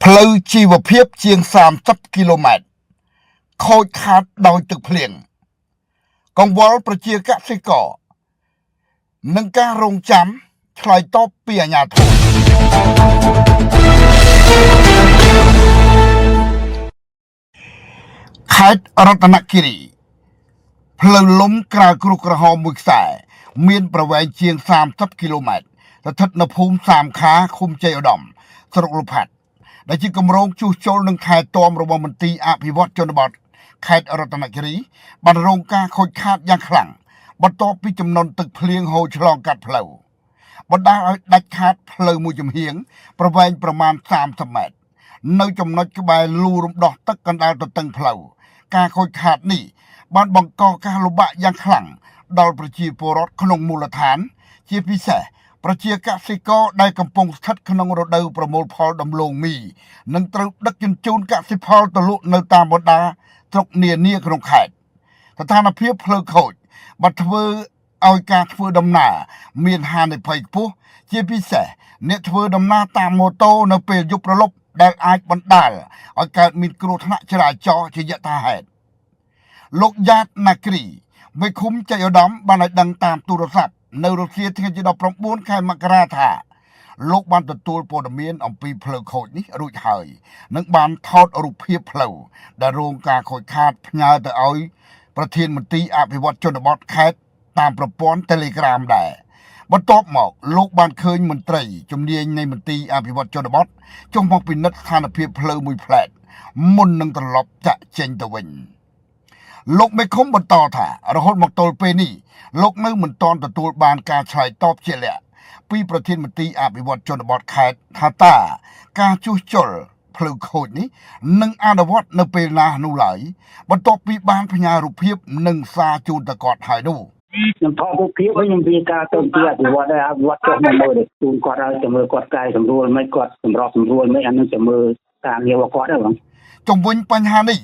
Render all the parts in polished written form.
ផ្លូវជីវភាពជាង30គីឡូម៉ែត្រខូចខាតដោយទឹកភ្លៀងកង្វល់ប្រជាកសិករនឹងការរងចាំឆ្លើយតបពីអាជ្ញាធរខេត្តរតនគិរីផ្លូវលំក្រៅគ្រោះក្រហមមួយខ្សែមានប្រវែងជាង30គីឡូម៉ែត្រស្ថិតនៅភូមិសាមខាឃុំជ័យឧត្តមស្រុកលផាត់ដែលជាគម្រោងជួសជុលនឹងខេត្តតមរបស់មន្ទីរអភិវឌ្ឍជនបទខេត្តរតនគិរីបានរងការខូចខាតយ៉ាងខ្លាំងបន្ទាប់ពីចំនួនទឹកភ្លៀងហូរឆ្លងកាត់ផ្លូវបណ្ដាលឲ្យដាច់ខាតផ្លូវមួយចំហៀងប្រវែងប្រមាណ30ម៉ែត្រនៅចំណុចក្បែរលូរំដោះទឹកកណ្ដាលទទឹងផ្លូវការខូចខាតនេះបានបង្កការលំបាកយ៉ាងខ្លាំងដល់ប្រជាពលរដ្ឋក្នុងមូលដ្ឋានជាពិសេសប្រជាកសិករដែលកំពុងស្ថិតក្នុងរដូវប្រមូលផលដំឡូងមីនិងត្រូវដឹកជញ្ជូនកសិផលទៅលក់នៅតាមបណ្ដាស្រុកនានាក្នុងខេត្តស្ថានភាពផ្លូវខូចបានធ្វើឲ្យការធ្វើដំណើរមានហានិភ័យខ្ពស់ជាពិសេសអ្នកធ្វើដំណើរតាមម៉ូតូនៅពេលយប់ព្រលប់ដែលអាចបណ្ដាលឲ្យកើតមានគ្រោះថ្នាក់ចរាចរណ៍ជាយថាហេតុលោកយ៉ាតណាគ្រីមេឃុំជ័យឧត្តមបានឲ្យដឹងតាមទូរស័ព្ទនៅរសៀលថ្ងៃទី19ខែមករាថាលោកបានទទួលព័ត៌មានអំពីផ្លូវខូចនេះរួចហើយនិងបានថតរូបភាពផ្លូវដែលរងការខូចខាតផ្ញើទៅឲ្យប្រធានមន្ទីរអភិវឌ្ឍជនបទខេត្តតាមប្រព័ន្ធ Telegram ដែរបន្ទាប់មកលោកបានឃើញមន្ត្រីជំនាញនៃមន្ទីរអភិវឌ្ឍជនបទចុះមកពិនិត្យស្ថានភាពផ្លូវមួយផ្លែតមុននឹងត្រឡប់ចាក់ចេញទៅវិញលោកមេឃុំបន្តថារហូតមកទល់ពេលនេះលោកនៅមិនទាន់ទទួលបានការឆ្លើយតបជាក់លាក់ពីប្រធានមន្ទីរអភិវឌ្ឍជនបទខេត្តថាតើការជួសជុលផ្លូវខូចនេះនឹងអនុវត្តនៅពេលណានោះឡើយបន្ទាប់ពីបានផ្ញើរូបភាពនិងសារជូនទៅគាត់ហើយនោះខ្ញុំថតរូបភាពវិញខ្ញុំវាការទៅទីអភិវឌ្ឍដែរអភិវឌ្ឍចុះមកមើលជូនគាត់ឲ្យទៅមើលគាត់កែសម្រួលមិនគាត់សម្របសម្រួលមិនអានឹងទៅមើលការងាររបស់គាត់ដែរបងជំវិញបញ្ហានេះ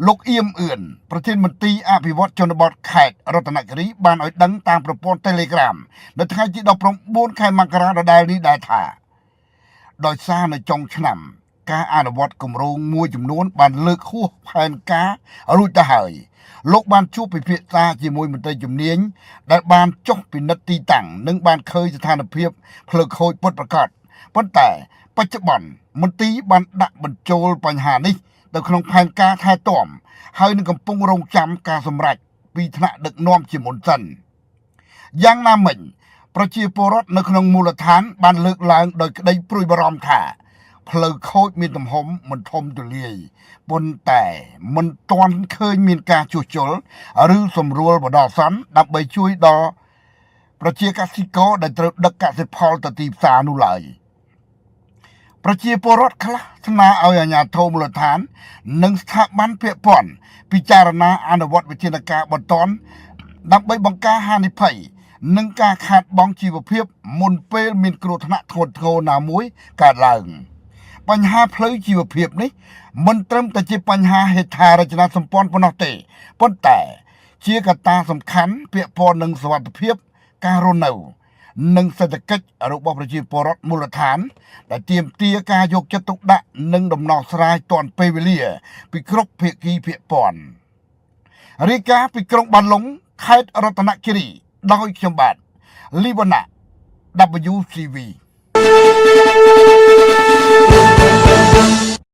លោកអៀមអឿនប្រធានមន្ទីរអភិវឌ្ឍជនបទខេត្តរតនគិរីបានឲ្យដឹងតាមប្រព័ន្ធ Telegram នៅថ្ងៃទី19ខែមករាដដែលនេះដែរថាដោយសារនៅចុងឆ្នាំការអនុវត្តគម្រោងមួយចំនួនបានលើកហួសផែនការរួចទៅហើយលោកបានជួបពិភាក្សាជាមួយមន្ត្រីជំនាញដែលបានចុះពិនិត្យទីតាំងនិងបានឃើញស្ថានភាពផ្លូវខូចពិតប្រាកដប៉ុន្តែបច្ចុប្បន្នមន្ទីរបានដាក់បញ្ចូលបញ្ហានេះនៅក្នុងផែនការថែទាំហើយនឹងកំពុងរងចាំការសម្រេចពីថ្នាក់ដឹកនាំជាមុនសិនយ៉ាងណាមិញប្រជាពលរដ្ឋនៅក្នុងមូលដ្ឋានបានលើកឡើងដោយក្តីព្រួយបារម្ភថាផ្លូវខូចមានទំហំមិនធំទូលាយប៉ុន្តែមិនទាន់ឃើញមានការជួសជុលឬសម្រួលបណ្ដោះអាសន្នដើម្បីជួយដល់ប្រជាកសិករដែលត្រូវដឹកកសិផលទៅទីផ្សារនោះឡើយប្រជាពលរដ្ឋខ្លះស្នើឲ្យអាជ្ញាធរមូលដ្ឋាននិងស្ថាប័នពាក់ព័ន្ធពិចារណាអនុវត្តវិធានការបន្ទាន់ដើម្បីបង្ការហានិភ័យនិងការខាតបង់ជីវភាពមុនពេលមានគ្រោះថ្នាក់ធ្ងន់ធ្ងរណាមួយកើតឡើងបញ្ហាផ្លូវជីវភាពនេះមិនត្រឹមតែជាបញ្ហាហេដ្ឋារចនាសម្ព័ន្ធប៉ុណ្ណោះទេប៉ុន្តែជាកត្តាសំខាន់ពាក់ព័ន្ធនឹងសុវត្ថិភាពការរស់នៅនិងសេដ្ឋកិច្ចរបស់ប្រជាពលរដ្ឋមូលដ្ឋានដែលទាមទារការយកចិត្តទុកដាក់និងដំណោះស្រាយទាន់ពេលវេលាពីគ្រប់ភាគីពាក់ព័ន្ធរាយការណ៍ពីក្រុងបានលុងខេត្តរតនគិរីដោយខ្ញុំបាទលីវណ្ណៈ WCV